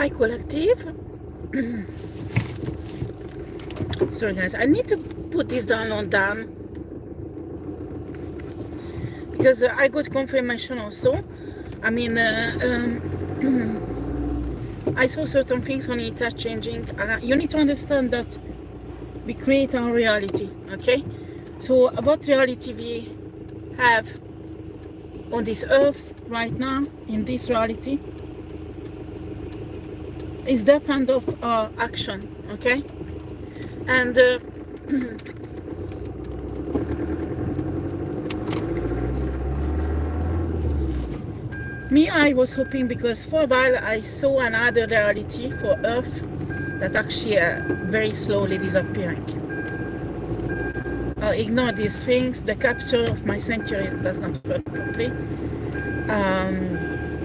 my collective. Sorry guys, I need to put this download down because I got confirmation also. I mean, I saw certain things on it are changing. You need to understand that we create our reality, okay? So what reality we have on this earth right now, in this reality, is depend of our action, okay? And me, I was hoping, because for a while I saw another reality for Earth that actually very slowly disappearing. Ignore these things. The capture of my sanctuary does not work properly.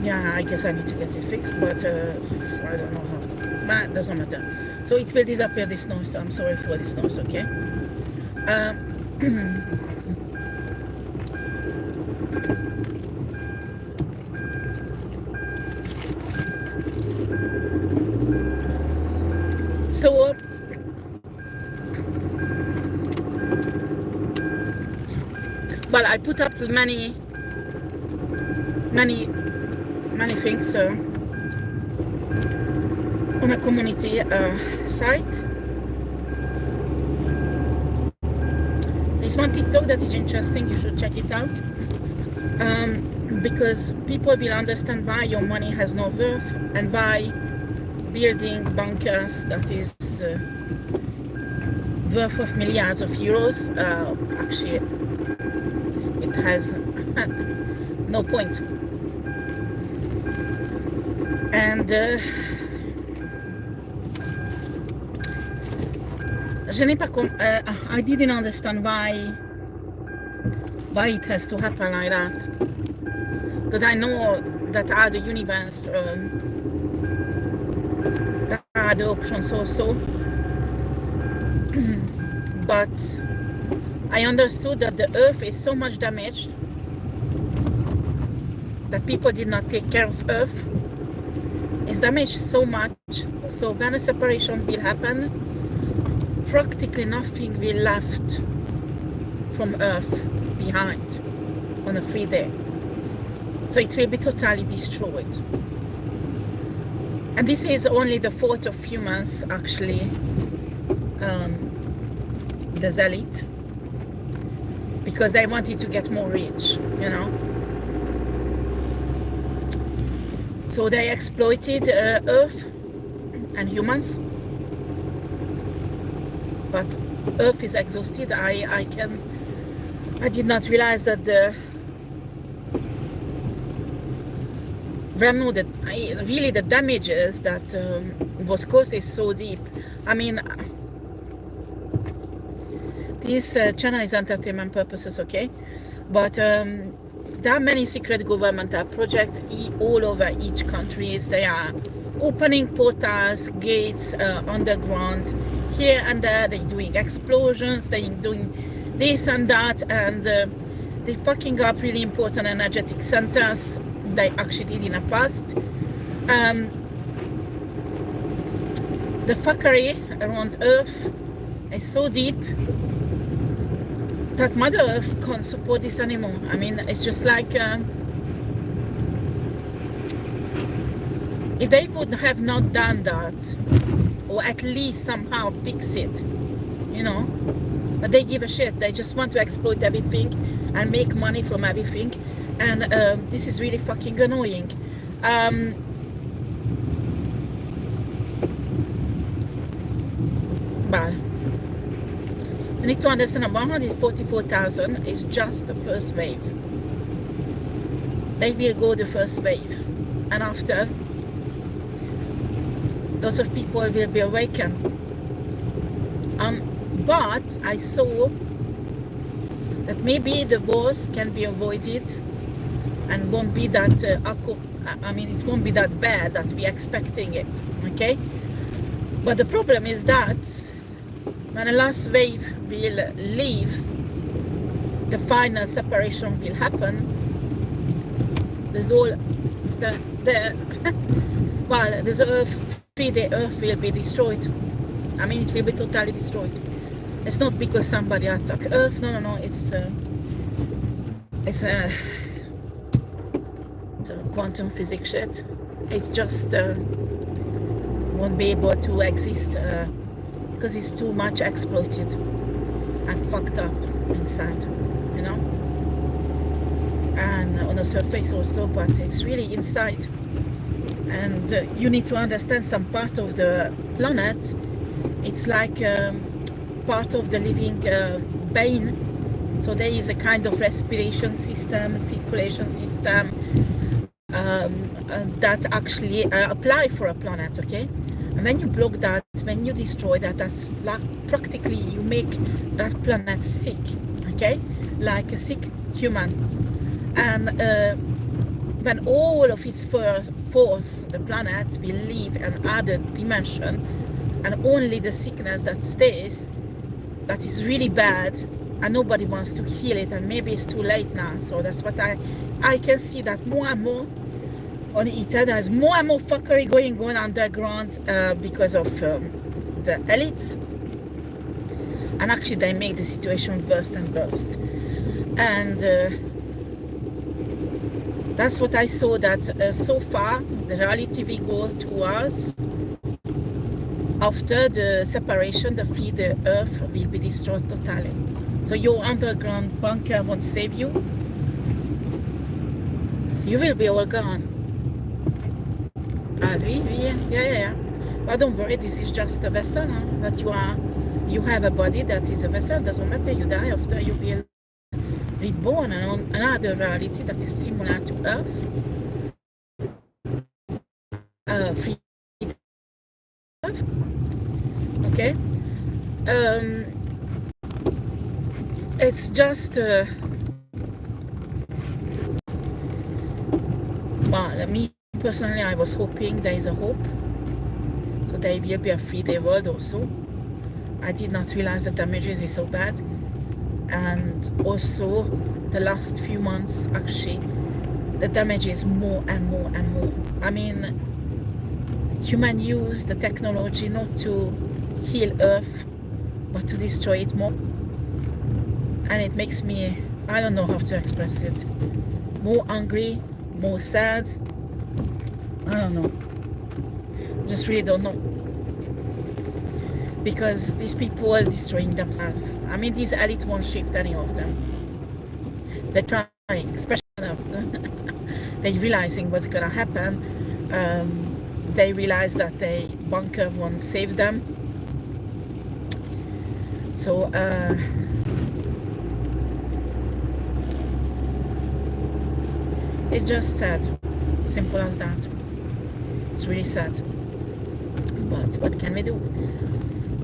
Yeah, I guess I need to get it fixed, but I don't know how. But doesn't matter. So it will disappear this noise. I'm sorry for this noise, okay? So well, I put up many things on a community site. There's one TikTok that is interesting, you should check it out, because people will understand why your money has no worth and why building bunkers that is worth of milliards of euros, actually it has no point. And I didn't understand why it has to happen like that, because I know that other universe, there are other options also, but I understood that the earth is so much damaged that people did not take care of earth. It's damaged so much, so when a separation will happen, practically nothing will left from earth behind on a free day. So it will be totally destroyed. And this is only the thought of humans, actually, the Zealot, because they wanted to get more rich, you know. So they exploited Earth and humans, but Earth is exhausted. I did not realize that the really the damages that was caused is so deep. I mean, this channel is entertainment purposes, okay, but there are many secret governmental projects all over each country. They are opening portals, gates underground, here and there. They're doing explosions, they're doing this and that, and they're fucking up really important energetic centers. They actually did in the past. The fuckery around Earth is so deep that Mother Earth can't support this anymore. I mean, it's just like if they would have not done that, or at least somehow fix it, you know, but they give a shit. They just want to exploit everything and make money from everything, and this is really fucking annoying. But you need to understand that 144,000 is just the first wave. They will go the first wave, and after, lots of people will be awakened. But I saw that maybe the wars can be avoided and won't be that I mean, it won't be that bad that we're expecting it, okay? But the problem is that when the last wave will leave, the final separation will happen. There's all the Well, this Earth, 3-day Earth will be destroyed. I mean, it will be totally destroyed. It's not because somebody attacked Earth. No. It's a quantum physics shit. It just won't be able to exist because it's too much exploited and fucked up inside, you know, and on the surface also, but it's really inside. And you need to understand some part of the planet. It's like part of the living vein. So there is a kind of respiration system, circulation system that actually apply for a planet, okay? And when you block that, when you destroy that, that's like practically you make that planet sick, okay? Like a sick human. And when all of its force, the planet will leave another dimension, and only the sickness that stays, that is really bad, and nobody wants to heal it, and maybe it's too late now. So that's what I can see, that more and more on E.T. there's more and more fuckery going on underground because of the elites, and actually they make the situation worse and worse. And that's what I saw, that so far the reality we go towards after the separation, the Earth will be destroyed totally. So your underground bunker won't save you. You will be all gone. Yeah. But don't worry, this is just a vessel, huh? That you have a body that is a vessel. Doesn't matter, you die after, you will reborn in another reality that is similar to Earth. Free Earth. Okay. It's just well, me personally, I was hoping there is a hope, so there will be a 3-day world also. I did not realize the damages is so bad, and also the last few months, actually the damage is more and more and more. I mean, human use the technology not to heal Earth but to destroy it more, and it makes me, I don't know how to express it, more angry, more sad. I don't know, just really don't know, because these people are destroying themselves. I mean, these elites won't shift, any of them. They're trying, especially after they're realizing what's gonna happen. They realize that the bunker won't save them. So it's just sad, simple as that. It's really sad, but what can we do?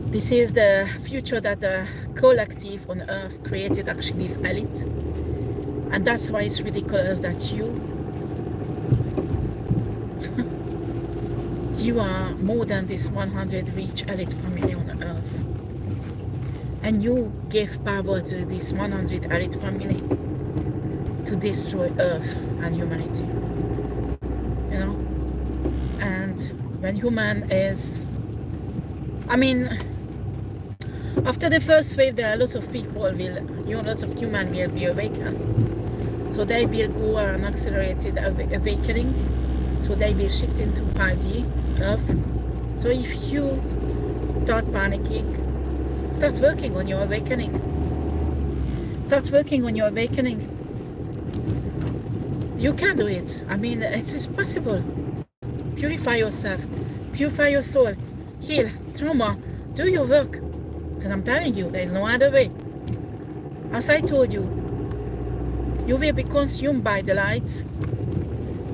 This is the future that the collective on Earth created, actually, this elite, and that's why it's ridiculous that you are more than this 100 rich elite family on Earth, and you gave power to this 100 elite family to destroy Earth and humanity, you know. And when human is, I mean, after the first wave, there are lots of people lots of human will be awakened. So they will go an accelerated awakening. So they will shift into 5D Earth. So if you start panicking, start working on your awakening. Start working on your awakening. You can do it. I mean, it is possible. Purify yourself. Purify your soul. Heal. Trauma. Do your work. Because I'm telling you, there is no other way. As I told you, you will be consumed by the light,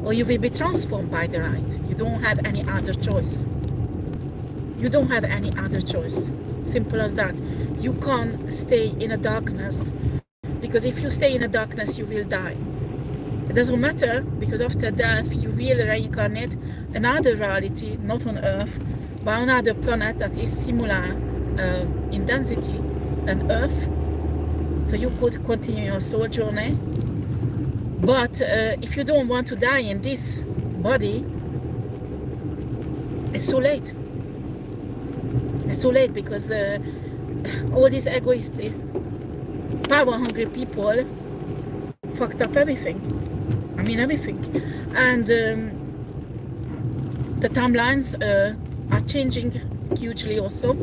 or you will be transformed by the light. You don't have any other choice. You don't have any other choice. Simple as that. You can't stay in a darkness, because if you stay in a darkness, you will die. It doesn't matter, because after death, you will reincarnate another reality, not on Earth, but another planet that is similar in density than Earth. So you could continue your soul journey. But if you don't want to die in this body, It's too late. It's too late because all these egoistic, power-hungry people fucked up everything. I mean everything. And the timelines are changing hugely also.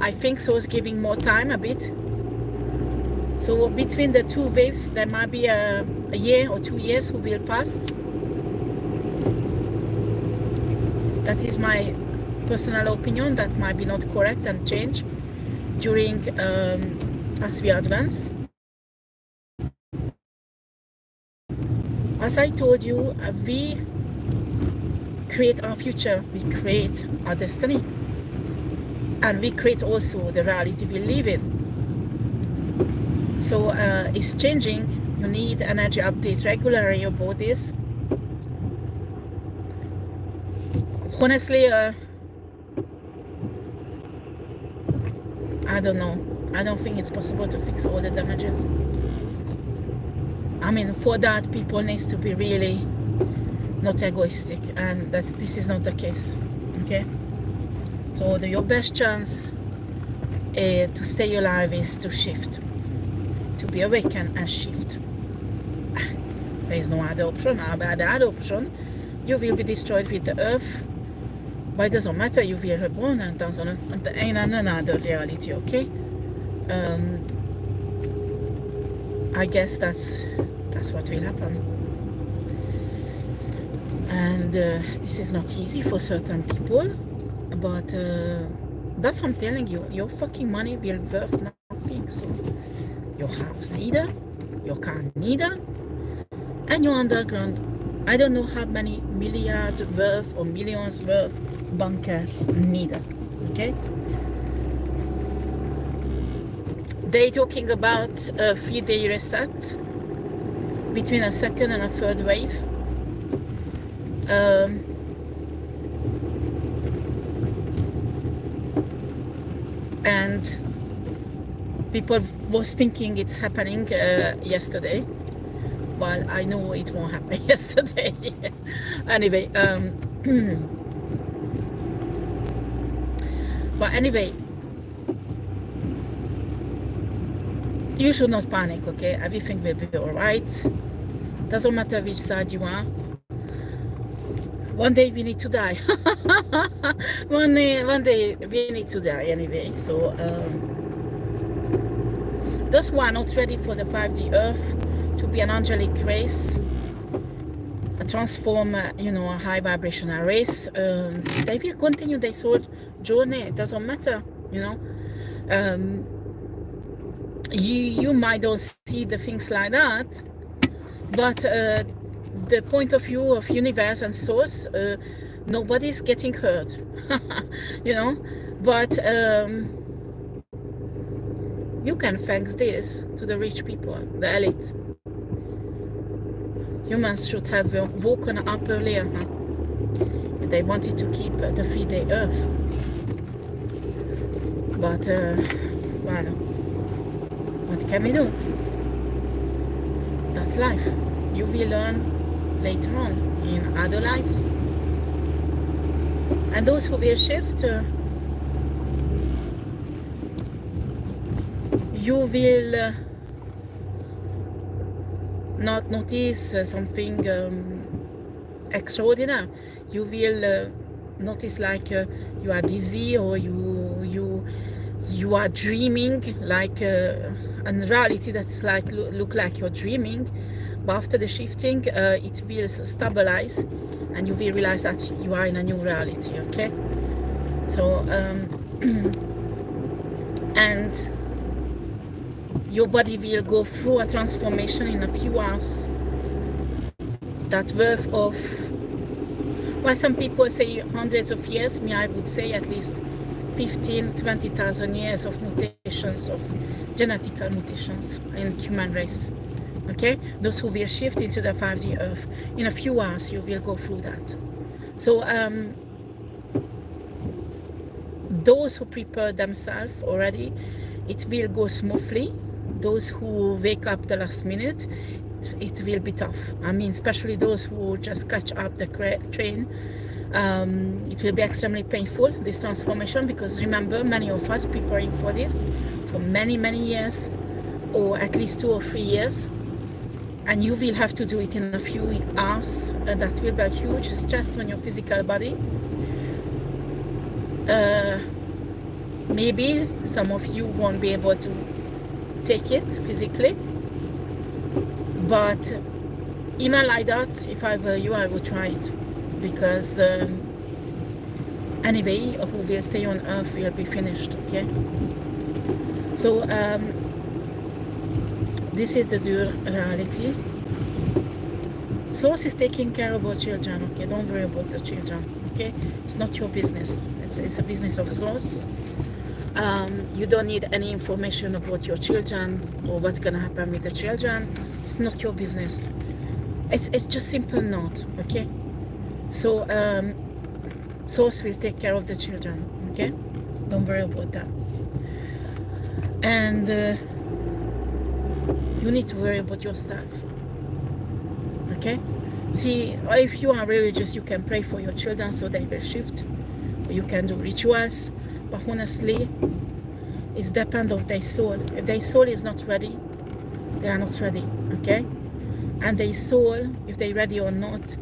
I think so is giving more time a bit. So between the two waves, there might be a year or 2 years who will pass. That is my personal opinion. That might be not correct and change during as we advance. As I told you, we create our future, we create our destiny, and we create also the reality we live in. So it's changing. You need energy updates regularly about this. Honestly, I don't know. I don't think it's possible to fix all the damages. I mean, for that, people need to be really not egoistic, and that this is not the case. Okay? So your best chance to stay alive is to shift, to be awakened and shift. There is no other option. The other option, you will be destroyed with the earth. But it doesn't matter, you will reborn and in another reality, okay? I guess that's what will happen. And this is not easy for certain people, but that's what I'm telling you. Your fucking money will worth nothing. So your house neither, your car neither, and your underground, I don't know how many milliards worth or millions worth bunker neither. Okay? They're talking about a 3-day reset between a second and a third wave. And people was thinking it's happening yesterday. Well, I know it won't happen yesterday. Anyway, but anyway, you should not panic, okay? Everything will be alright. Doesn't matter which side you are. One day we need to die. one day we need to die anyway. So those who are not ready for the 5D Earth to be an angelic race, a transform, a high vibrational race, they will continue their soul journey. It doesn't matter, you might not see the things like that, but the point of view of universe and source, nobody's getting hurt. But you can thank this to the rich people, the elite. Humans should have woken up earlier. They wanted to keep the 3-day Earth, but well, what can we do? That's life. You will learn later on in other lives. And those who will shift, you will not notice something extraordinary. You will notice like you are dizzy, or you are dreaming, like in reality that's like look like you're dreaming. But after the shifting, it will stabilize, and you will realize that you are in a new reality. Okay, so and your body will go through a transformation in a few hours. That worth of, well, some people say hundreds of years. Me, I would say at least 15,000-20,000 years of mutations, of genetical mutations in human race. Okay, those who will shift into the 5D Earth, in a few hours you will go through that. So those who prepare themselves already, it will go smoothly. Those who wake up the last minute, it will be tough. I mean, especially those who just catch up the train It will be extremely painful, this transformation, because remember, many of us preparing for this for many years, or at least 2 or 3 years, and you will have to do it in a few hours. That will be a huge stress on your physical body. Maybe some of you won't be able to take it physically, but even like that, if I were you, I would try it, because anyway, who will stay on earth will be finished. Okay, so this is the dure reality. Source is taking care of our children. Okay, don't worry about the children. Okay, it's not your business. It's a business of Source. You don't need any information about your children or what's gonna happen with the children. It's not your business. It's just simple not. Okay, so Source will take care of the children. Okay, don't worry about that. And you need to worry about yourself. Okay, see, if you are religious, you can pray for your children so they will shift, or you can do rituals, but honestly, it depends on their soul. If their soul is not ready, they are not ready. Okay, and their soul, if they're ready or not,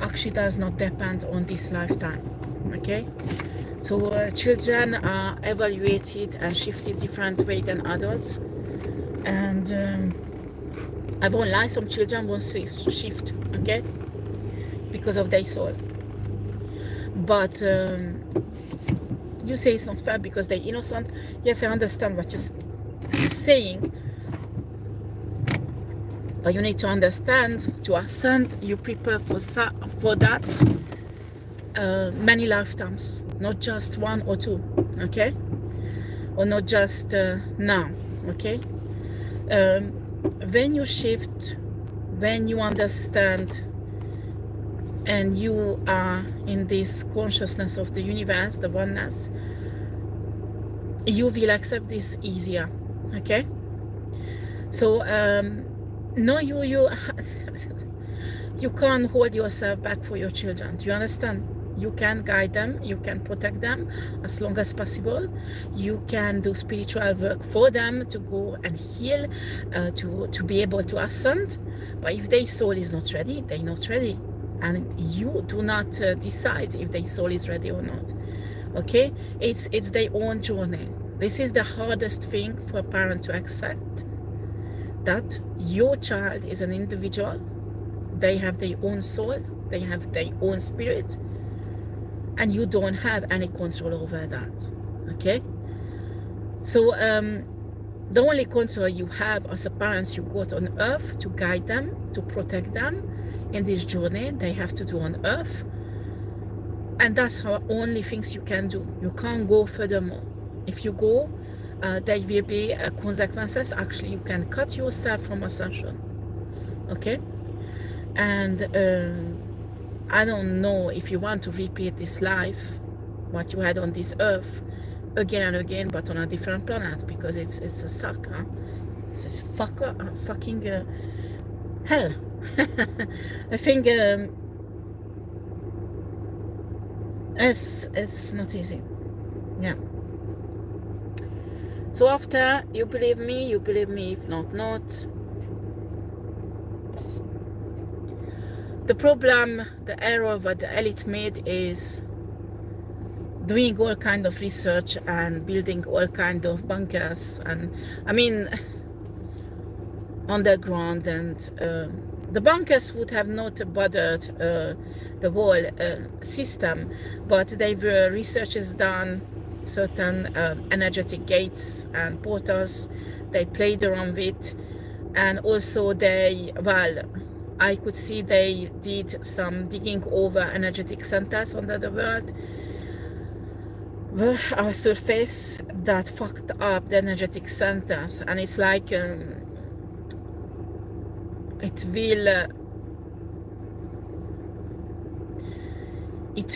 actually does not depend on this lifetime. Okay, so children are evaluated and shifted different way than adults, and I won't lie, some children won't shift, okay, because of their soul. But you say it's not fair because they're innocent. Yes, I understand what you're saying, but you need to understand, to ascend, you prepare for that many lifetimes, not just 1 or 2, okay, or not just now. Okay, when you shift, when you understand, and you are in this consciousness of the universe, the oneness, you will accept this easier. Okay, so no, you can't hold yourself back for your children. Do you understand? You can guide them, you can protect them as long as possible. You can do spiritual work for them to go and heal, to be able to ascend. But if their soul is not ready, they're not ready. And you do not decide if their soul is ready or not. Okay? It's their own journey. This is the hardest thing for a parent to accept, that your child is an individual. They have their own soul, they have their own spirit, and you don't have any control over that. Okay, so the only control you have as a parent you got on earth to guide them, to protect them in this journey they have to do on earth, and that's how only things you can do. You can't go furthermore. If you go, there will be consequences. Actually, you can cut yourself from ascension. Okay, and I don't know if you want to repeat this life, what you had on this earth, again and again, but on a different planet, because it's a suck, huh? It's a fucking hell. I think it's not easy. Yeah. So after, you believe me, if not, not. The problem, the error that the elite made is doing all kind of research and building all kind of bunkers, and I mean underground, and the bunkers would have not bothered the whole system, but they were researches done, certain energetic gates and portals they played around with, and also they, well, I could see they did some digging over energetic centers under the world, our surface, that fucked up the energetic centers, and it's like it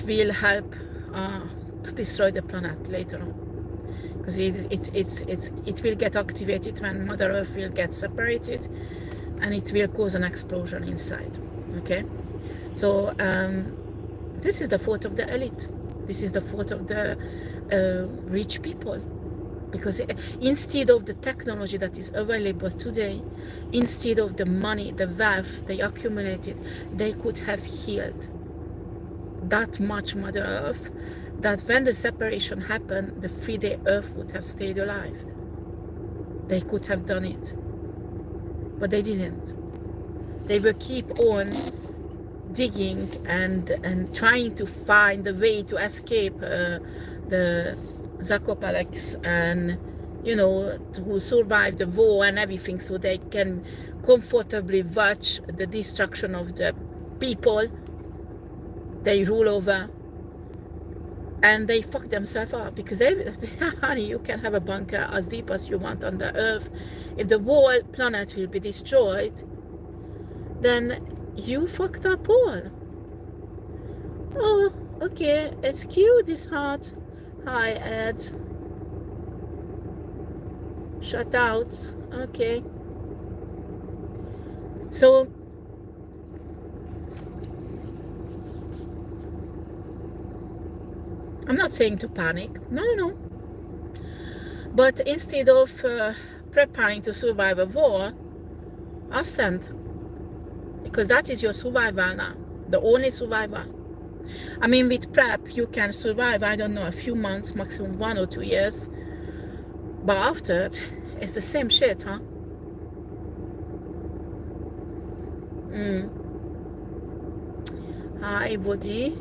will help to destroy the planet later on, because it will get activated when Mother Earth will get separated, and it will cause an explosion inside. Okay, so This is the fault of the elite. This is the fault of the rich people. Because instead of the technology that is available today, instead of the money, the wealth they accumulated, they could have healed that much Mother Earth, that when the separation happened, the 3-day Earth would have stayed alive. They could have done it, but they didn't. They will keep on digging and trying to find a way to escape the Zakopalex, and you know, to survive the war and everything, so they can comfortably watch the destruction of the people they rule over, and they fuck themselves up because honey, you can have a bunker as deep as you want under Earth. If the whole planet will be destroyed, then you fucked up all. Oh, okay, it's cute, this heart. Hi, Ed. Shut out. Okay. So, I'm not saying to panic. No. But instead of preparing to survive a war, ascend. Because that is your survival now. The only survival. I mean, with prep, you can survive, I don't know, a few months, maximum 1 or 2 years. But after it, it's the same shit, huh? Hi, Woody.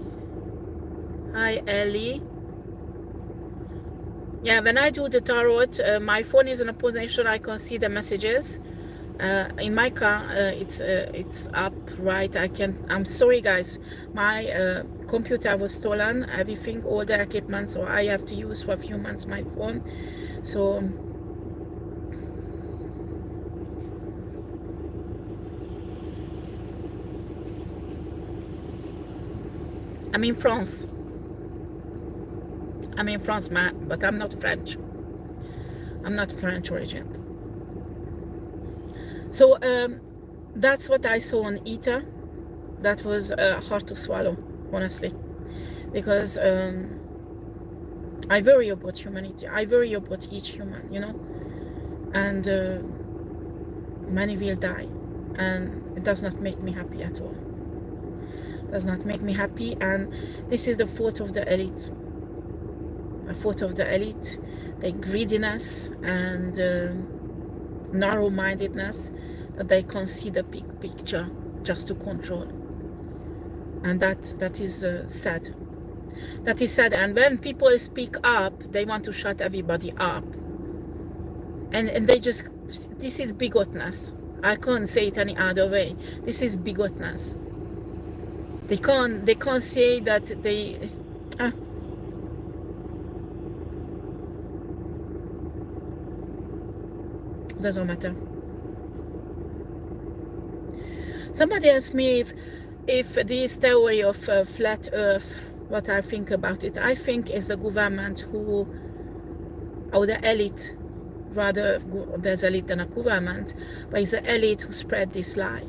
Hi, Ellie. Yeah, when I do the tarot, my phone is in a position I can see the messages. In my car, it's up, right? I'm sorry, guys. My computer was stolen, everything, all the equipment, so I have to use for a few months my phone. So I'm in France. I'm in France, but I'm not French. I'm not French origin. So that's what I saw on ETA. That was hard to swallow, honestly, because I worry about humanity. I worry about each human, you know, and many will die, and it does not make me happy at all. It does not make me happy, and this is the fault of the elite. The fault of the elite, their greediness and narrow-mindedness, that they can't see the big picture just to control, and that is sad. That is sad. And when people speak up, they want to shut everybody up, and they just, this is bigotness. I can't say it any other way. This is bigotness. They can't say that they doesn't matter. Somebody asked me if this theory of flat earth, what I think about it. I think it's the government who, or the elite, rather, there's elite than a government, but it's the elite who spread this lie,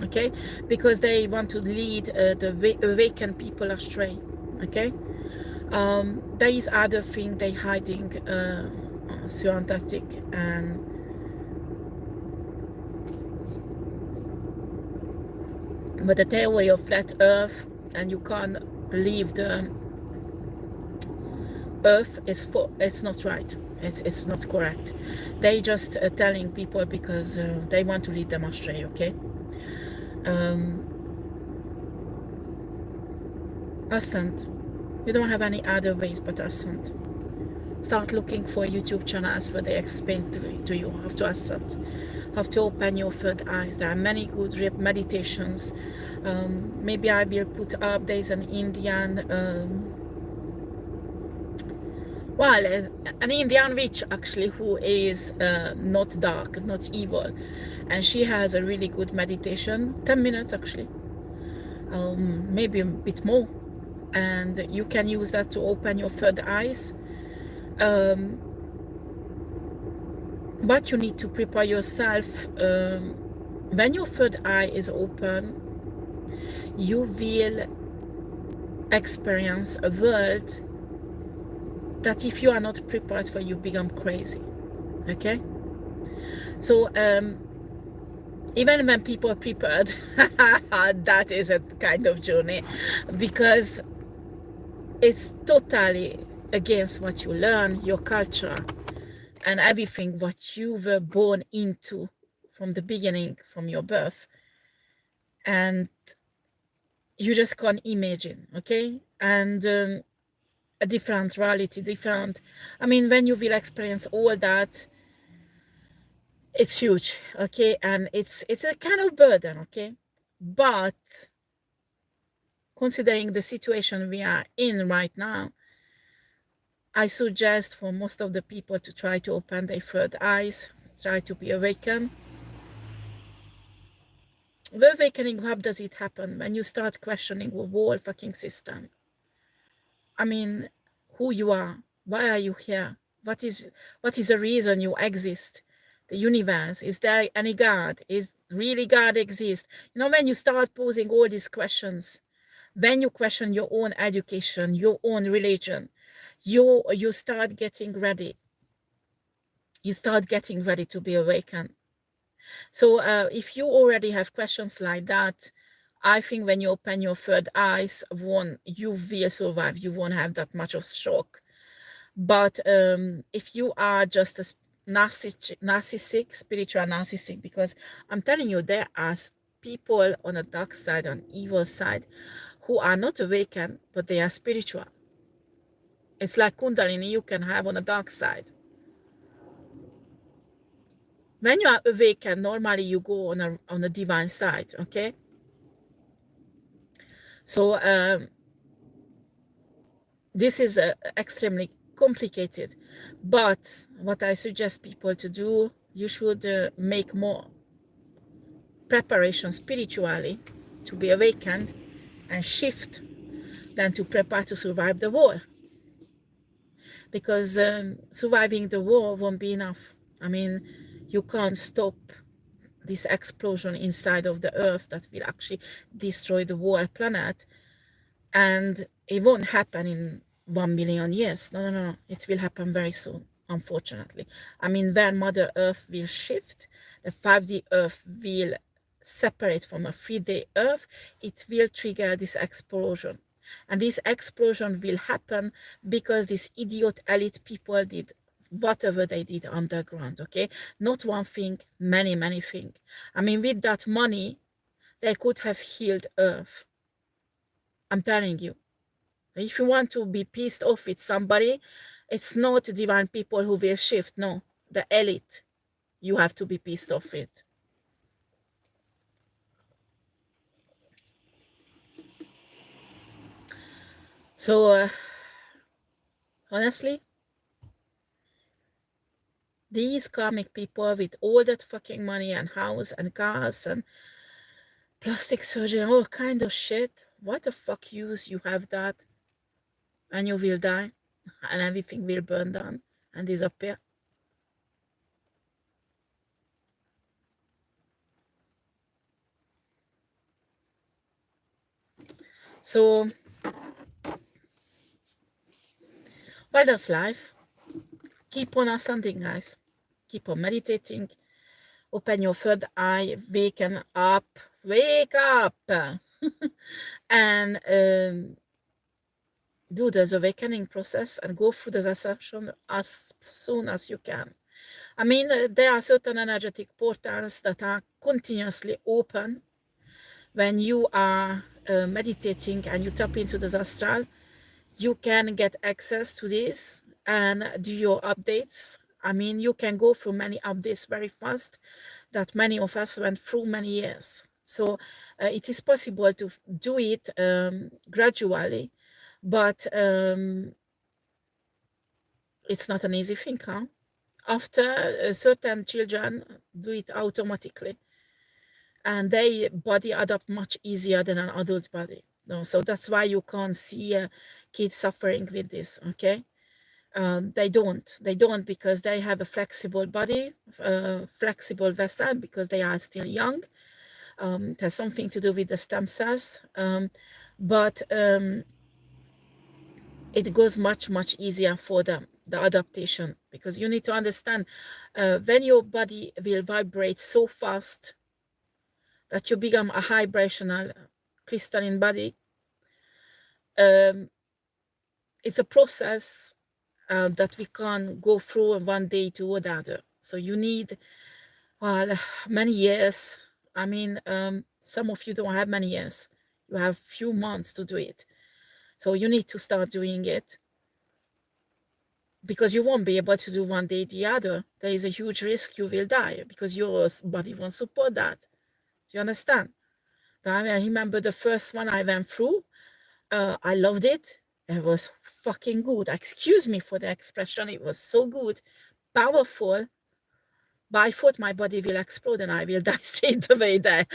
okay? Because they want to lead the awakened people astray, okay? There is other thing they hiding through Antarctic, and but the theory of flat earth, and you can't leave the earth, it's not right. It's not correct. They just telling people because they want to lead them astray, okay? Ascend. You don't have any other ways but ascend. Start looking for YouTube channels where they explain to you how to ascend, how to open your third eyes. There are many good meditations. Maybe I will put up, there's an Indian, an Indian witch actually, who is not dark, not evil, and she has a really good meditation, 10 minutes actually, maybe a bit more, and you can use that to open your third eyes. But you need to prepare yourself. When your third eye is open, you will experience a world that if you are not prepared for, you become crazy. Okay? So even when people are prepared, that is a kind of journey, because it's totally against what you learn, your culture, and everything what you were born into from the beginning, from your birth. And you just can't imagine, okay? And a different reality, different, I mean, when you will experience all that, it's huge, okay? And it's a kind of burden, okay? But considering the situation we are in right now, I suggest for most of the people to try to open their third eyes, try to be awakened. The awakening, how does it happen? When you start questioning the whole fucking system. I mean, who you are, why are you here? What is the reason you exist? The universe, is there any God? Is really God exist? You know, when you start posing all these questions, when you question your own education, your own religion, you start getting ready. You start getting ready to be awakened. So if you already have questions like that, I think when you open your third eyes, you will survive. You won't have that much of shock. But if you are just a narcissistic, spiritual narcissistic, because I'm telling you, there are people on the dark side, on evil side, who are not awakened, but they are spiritual. It's like Kundalini you can have on the dark side. When you are awakened, normally you go on a divine side, okay? So this is extremely complicated, but what I suggest people to do, you should make more preparation spiritually to be awakened and shift than to prepare to survive the war, because surviving the war won't be enough. I mean, you can't stop this explosion inside of the earth that will actually destroy the whole planet, and it won't happen in 1 million years. No, no, no, it will happen very soon, unfortunately. I mean, when Mother Earth will shift, the 5D Earth will separate from a 3D Earth, it will trigger this explosion. And this explosion will happen because these idiot elite people did whatever they did underground, okay? Not one thing, many, many things. I mean, with that money, they could have healed Earth. I'm telling you. If you want to be pissed off with somebody, it's not divine people who will shift. No, the elite you have to be pissed off with. So, honestly, these karmic people with all that fucking money and house and cars and plastic surgery, all kind of shit, what the fuck use you have that? And you will die and everything will burn down and disappear. So, well, that's life. Keep on ascending, guys. Keep on meditating. Open your third eye, waken up, wake up, and do this awakening process and go through this ascension as soon as you can. I mean, there are certain energetic portals that are continuously open when you are meditating and you tap into the astral. You can get access to this and do your updates. I mean, you can go through many updates very fast that many of us went through many years. So it is possible to do it gradually, but it's not an easy thing, huh? After certain children do it automatically, and their body adapt much easier than an adult body. No, so that's why you can't see kids suffering with this, okay? They don't because they have a flexible body, flexible vessel, because they are still young. It has something to do with the stem cells, but it goes much easier for them, the adaptation, because you need to understand when your body will vibrate so fast that you become a high vibrational crystalline body. It's a process that we can't go through one day to another. So you need, well, many years. I mean, some of you don't have many years. You have few months to do it. So you need to start doing it, because you won't be able to do one day the other. There is a huge risk you will die because your body won't support that. Do you understand? But I remember the first one I went through. I loved it. It was fucking good. Excuse me for the expression. It was so good, powerful. But I thought my body will explode and I will die straight away there.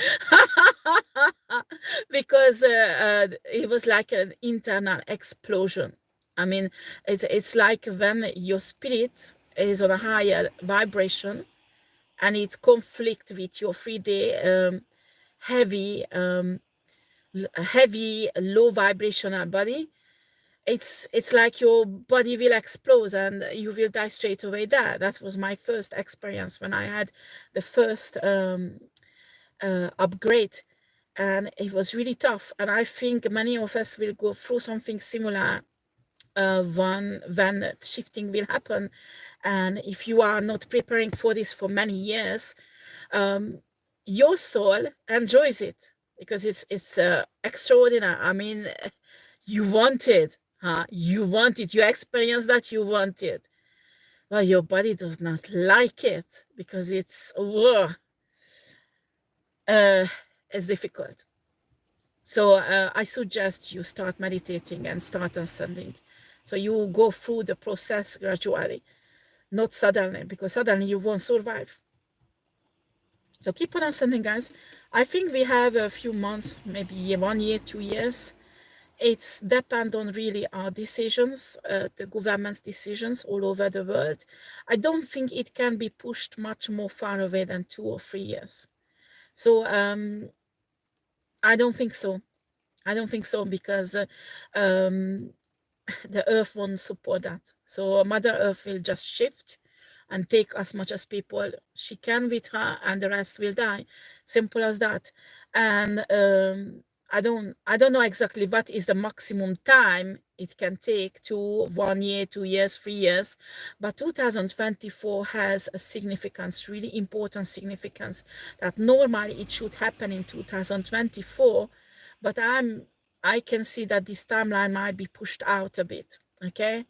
Because it was like an internal explosion. I mean, it's like when your spirit is on a higher vibration and it conflicts with your 3D heavy low vibrational body. It's like your body will explode and you will die straight away there. That was my first experience when I had the first upgrade, and it was really tough. And I think many of us will go through something similar when shifting will happen. And if you are not preparing for this for many years, your soul enjoys it because it's extraordinary. I mean, you want it, huh? You want it. You experience that you want it. Well, your body does not like it because it's difficult. So I suggest you start meditating and start ascending. So you go through the process gradually, not suddenly, because suddenly you won't survive. So keep on ascending, guys. I think we have a few months, maybe 1 year, 2 years. It's depend on really our decisions, the government's decisions all over the world. I don't think it can be pushed much more far away than 2 or 3 years. So I don't think so. I don't think so, because the earth won't support that. So Mother Earth will just shift and take as much as people she can with her, and the rest will die. Simple as that. And I don't know exactly what is the maximum time it can take to 1 year, 2 years, 3 years, but 2024 has a significance, really important significance, that normally it should happen in 2024, but I can see that this timeline might be pushed out a bit. Okay,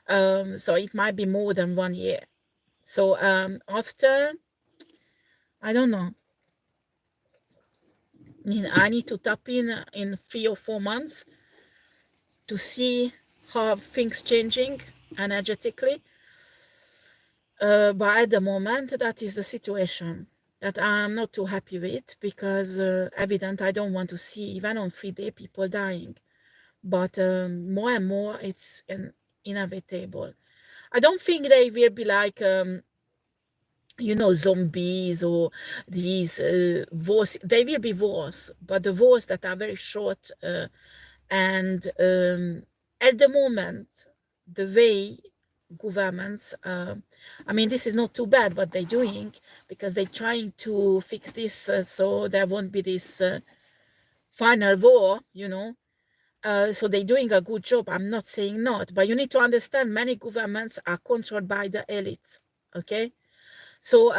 so it might be more than 1 year. So after, I don't know, I need to tap in 3 or 4 months to see how things changing energetically. But at the moment, that is the situation that I'm not too happy with, because evident I don't want to see, even on 3D, people dying. But more and more it's inevitable. I don't think they will be like zombies or these wars. They will be wars, but the wars that are very short, and at the moment, the way governments, I mean, this is not too bad what they're doing, because they're trying to fix this, so there won't be this final war, so they're doing a good job. I'm not saying not, but you need to understand many governments are controlled by the elite. Okay, so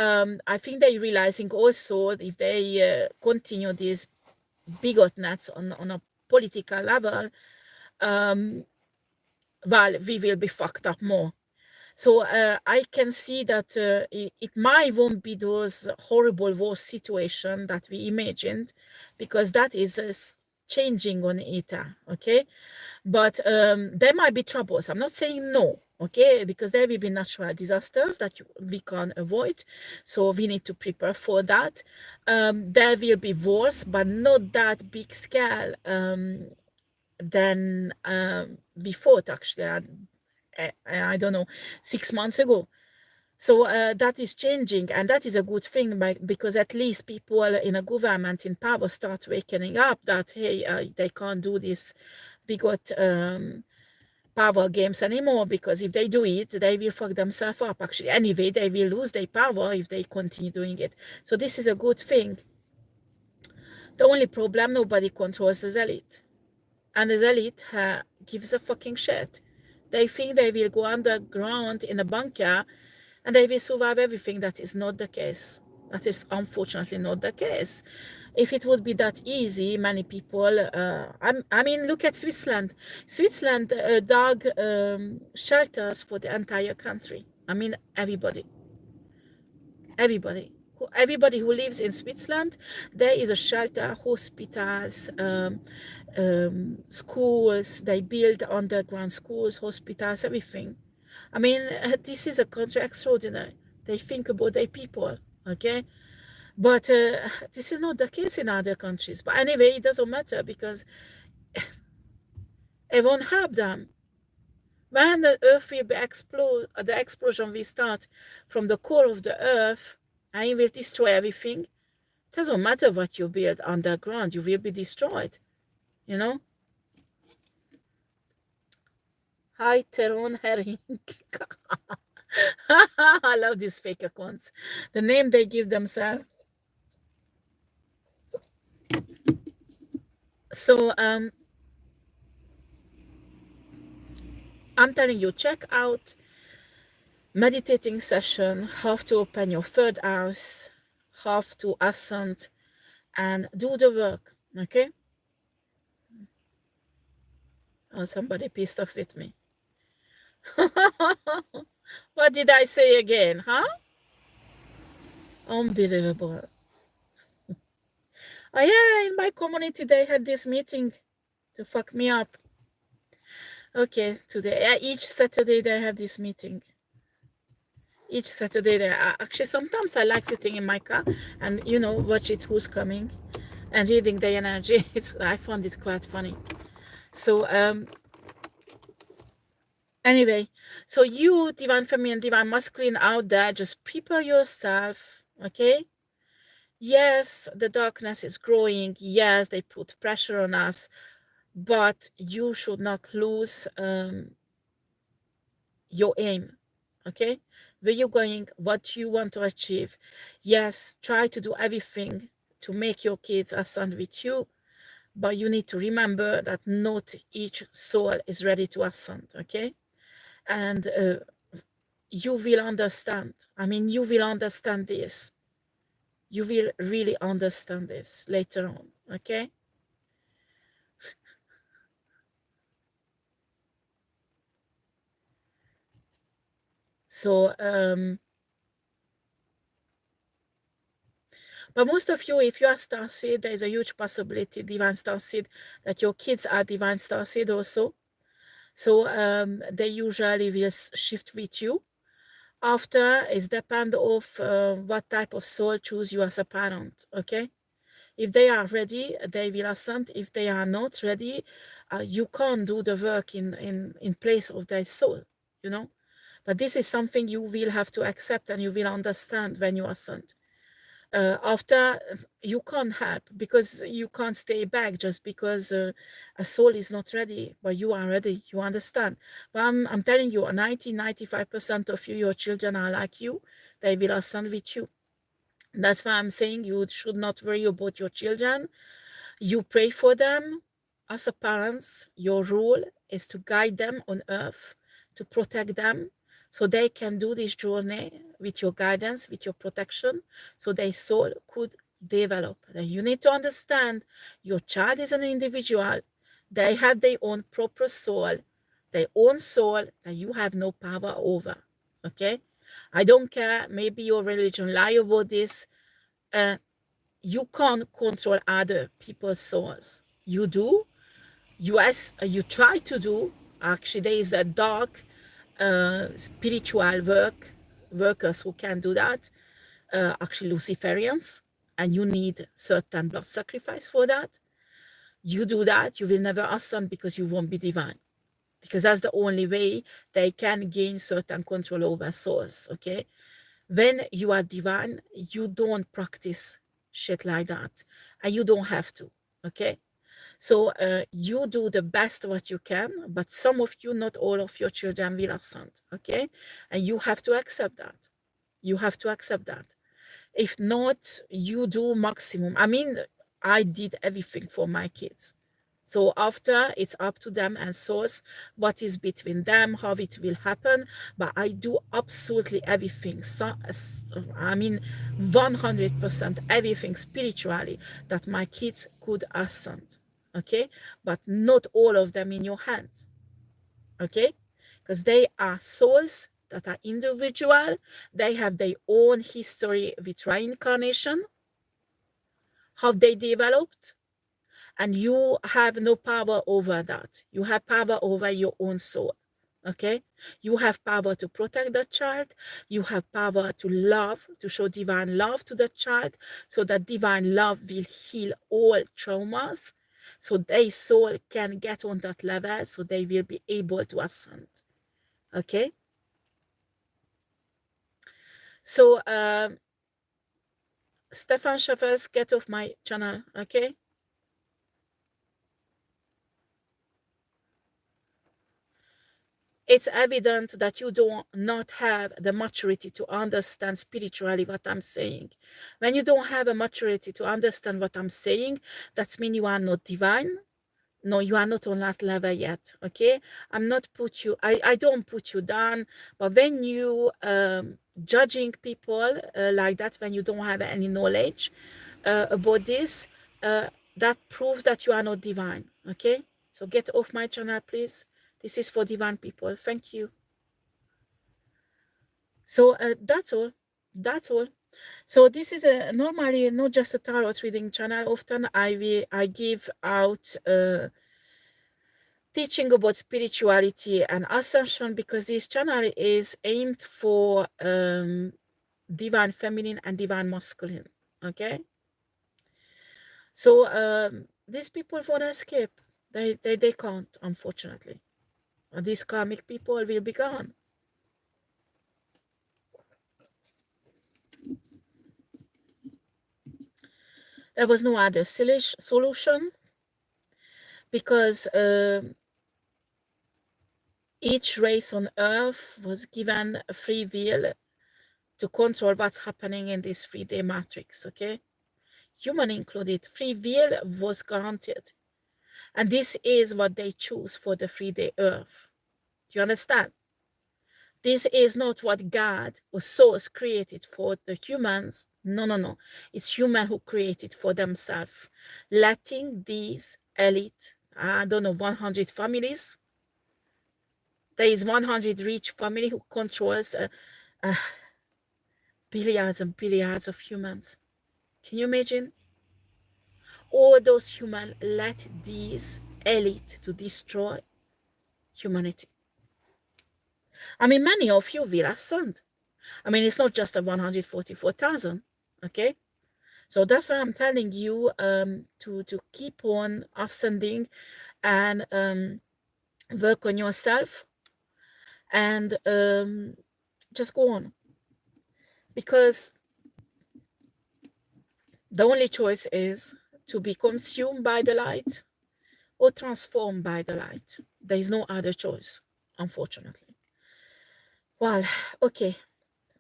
I think they're realizing also, if they continue these bigotness on a political level, well, we will be fucked up more. So I can see that it might won't be those horrible war situation that we imagined, because that is changing on ETA. Okay, but there might be troubles. I'm not saying no, okay, because there will be natural disasters that we can't avoid, so we need to prepare for that. There will be wars, but not that big scale than we thought, actually. I don't know, 6 months ago. So that is changing, and that is a good thing, because at least people in a government in power start waking up that, hey, they can't do this bigot power games anymore, because if they do it, they will fuck themselves up. Actually, anyway, they will lose their power if they continue doing it. So this is a good thing. The only problem, nobody controls the elite. And the elite gives a fucking shit. They think they will go underground in a bunker and they will survive everything. That is not the case. That is unfortunately not the case. If it would be that easy, many people, I mean, look at Switzerland. Switzerland dug shelters for the entire country. I mean, everybody. Everybody who lives in Switzerland, there is a shelter, hospitals, schools. They build underground schools, hospitals, everything. I mean, this is a country extraordinary. They think about their people, okay? But this is not the case in other countries. But anyway, it doesn't matter, because it won't help them. When the earth will explode, the explosion will start from the core of the earth, and it will destroy everything. It doesn't matter what you build underground, you will be destroyed, you know? Hi, Teron Herring. I love these fake accounts. The name they give themselves. So, I'm telling you, check out meditating session, how to open your third house, how to ascend, and do the work, okay? Oh, somebody pissed off with me. What did I say again, huh? Unbelievable. Oh yeah, in my community they had this meeting to fuck me up. Okay, today, each Saturday they have this meeting. Each Saturday they actually, sometimes I like sitting in my car and, you know, watch it who's coming and reading the energy. I found it quite funny. So anyway, so you, divine feminine, divine masculine out there, just prepare yourself, okay? Yes, the darkness is growing. Yes, they put pressure on us, but you should not lose your aim, okay? Where you're going, what you want to achieve. Yes, try to do everything to make your kids ascend with you, but you need to remember that not each soul is ready to ascend, okay? And you will understand. I mean, you will understand this. You will really understand this later on, okay? So, but most of you, if you are starseed, there is a huge possibility, divine starseed, that your kids are divine starseed also. So they usually will shift with you. After, it depends of what type of soul choose you as a parent, okay? If they are ready, they will ascend. If they are not ready, you can't do the work in place of their soul, you know? But this is something you will have to accept and you will understand when you ascend. After, you can't help, because you can't stay back just because a soul is not ready, but you are ready, you understand. But I'm telling you, 95% of you, your children are like you, they will ascend with you. That's why I'm saying you should not worry about your children. You pray for them. As a parents, your role is to guide them on earth, to protect them, so they can do this journey with your guidance, with your protection, so their soul could develop. And you need to understand your child is an individual. They have their own proper soul, their own soul that you have no power over, okay? I don't care, maybe your religion lie about this. You can't control other people's souls. You do. You try to do. Actually, there is a dark spiritual workers who can do that. Actually, Luciferians, and you need certain blood sacrifice for that. You do that, you will never ascend, because you won't be divine. Because that's the only way they can gain certain control over souls, okay? When you are divine, you don't practice shit like that, and you don't have to, okay? So you do the best what you can, but some of you, not all of your children will ascend, okay? And you have to accept that. You have to accept that. If not, you do maximum. I mean, I did everything for my kids. So after, it's up to them and source what is between them, how it will happen. But I do absolutely everything. So, I mean, 100% everything spiritually that my kids could ascend. Okay? But not all of them in your hands. Okay? Because they are souls that are individual. They have their own history with reincarnation, how they developed, and you have no power over that. You have power over your own soul. Okay? You have power to protect the child. You have power to love, to show divine love to the child, so that divine love will heal all traumas, so their soul can get on that level, so they will be able to ascend. Okay? So, Stefan Schaffers, get off my channel, okay? It's evident that you do not have the maturity to understand spiritually what I'm saying. When you don't have a maturity to understand what I'm saying, that means you are not divine. No, you are not on that level yet, okay? I don't put you down, but when you judging people like that, when you don't have any knowledge about this, that proves that you are not divine, okay? So get off my channel, please. This is for divine people. Thank you. So that's all. That's all. So this is normally not just a tarot reading channel. Often I give out teaching about spirituality and ascension, because this channel is aimed for divine feminine and divine masculine. Okay. So these people want to escape. They can't, unfortunately. And these karmic people will be gone. There was no other solution, because each race on earth was given a free will to control what's happening in this 3D matrix, okay? Human included, free will was granted. And this is what they choose for the 3D earth. Do you understand? This is not what God or Source created for the humans. No, no, no. It's human who created for themselves. Letting these elite, I don't know, 100 families. There is 100 rich family who controls billions and billions of humans. Can you imagine? All those humans let these elite to destroy humanity. I mean, many of you will ascend. I mean, it's not just a 144,000, okay? So that's why I'm telling you to keep on ascending and work on yourself, and just go on. Because the only choice is to be consumed by the light or transformed by the light. There is no other choice, unfortunately. Well, okay.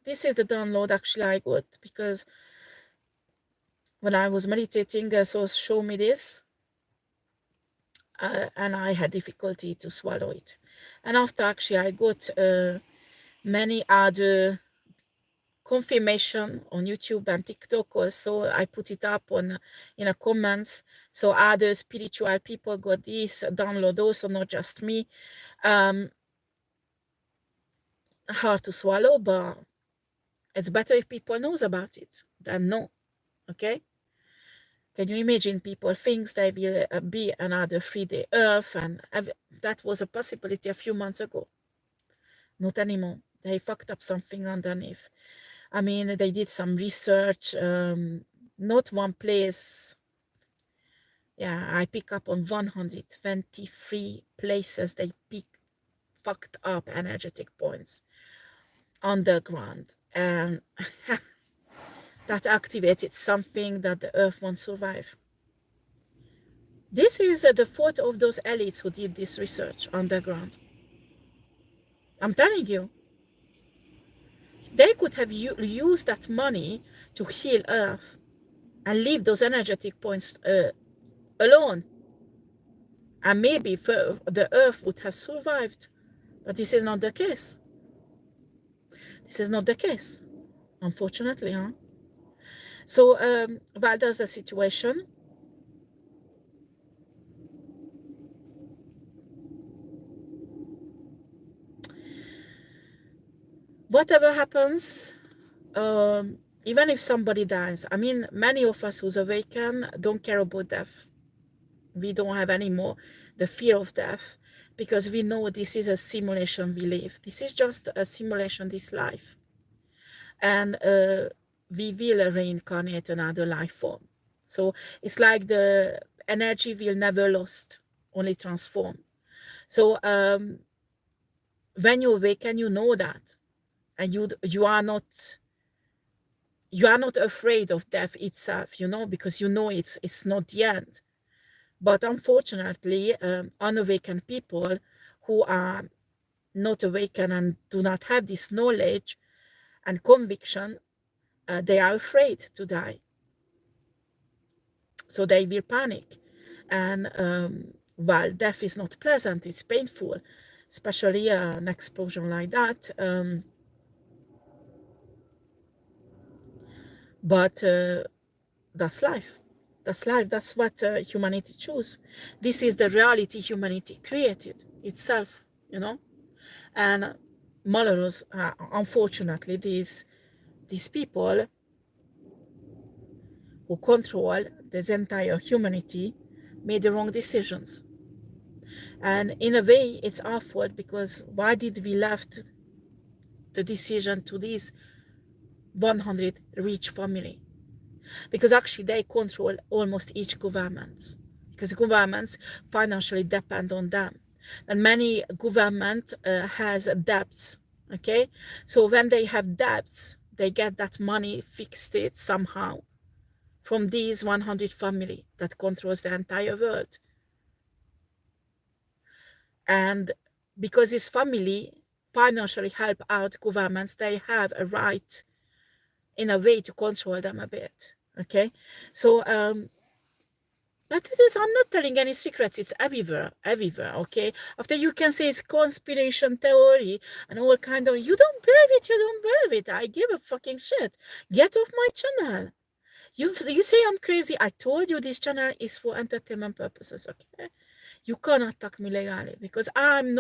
This is the download actually I got, because when I was meditating, Source showed me this, and I had difficulty to swallow it. And after actually I got many other confirmation on YouTube and TikTok also. I put it up on in the comments, so other spiritual people got this download also, not just me. Hard to swallow, but it's better if people knows about it than no. Okay? Can you imagine people thinks there will be another 3D Earth, and that was a possibility a few months ago. Not anymore. They fucked up something underneath. I mean, they did some research, not one place. Yeah, I pick up on 123 places they fucked up energetic points underground, and that activated something that the earth won't survive. This is the fault of those elites who did this research underground. I'm telling you, they could have used that money to heal Earth and leave those energetic points alone. And maybe the Earth would have survived. But this is not the case. This is not the case, unfortunately, huh? So, well, that's the situation. Whatever happens, even if somebody dies, I mean, many of us who's awakened don't care about death. We don't have anymore the fear of death because we know this is a simulation we live. This is just a simulation, this life. And we will reincarnate another life form. So it's like the energy will never lost, only transform. So when you awaken, you know that. And you are not afraid of death itself, you know, because you know it's not the end. But unfortunately, unawakened people who are not awakened and do not have this knowledge and conviction, they are afraid to die. So they will panic. And while death is not pleasant, it's painful, especially an explosion like that. But that's life. That's life. That's what humanity chose. This is the reality humanity created itself, you know. And malorus, unfortunately, these people who control this entire humanity made the wrong decisions. And in a way, it's our fault, because why did we left the decision to this 100 rich family? Because actually they control almost each government, because governments financially depend on them. And many government has debts, okay? So when they have debts, they get that money fixed it somehow from these 100 family that controls the entire world. And because this family financially help out governments, they have a right in a way to control them a bit, okay? So but it is, I'm not telling any secrets, it's everywhere, okay? After you can say it's conspiration theory and all kind of, you don't believe it, you don't believe it, I give a fucking shit. Get off my channel. You say I'm crazy, I told you this channel is for entertainment purposes, okay? You cannot talk me legally, because I'm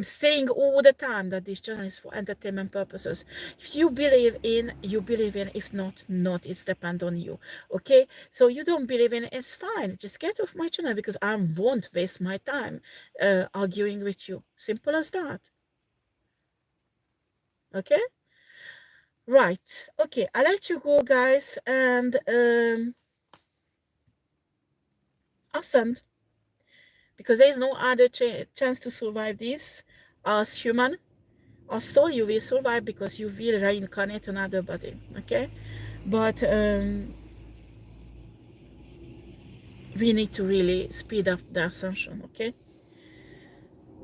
saying all the time that this channel is for entertainment purposes. If you believe in, you believe in. If not, not. It's depend on you. Okay? So you don't believe in, it's fine. Just get off my channel, because I won't waste my time arguing with you. Simple as that. Okay? Right. Okay, I'll let you go, guys, and ascend. Because there is no other chance to survive this as human. As soul, you will survive because you will reincarnate another body, okay? But we need to really speed up the ascension, okay?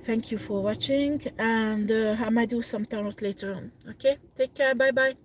Thank you for watching, and I might do some tarot later on, okay? Take care, bye-bye.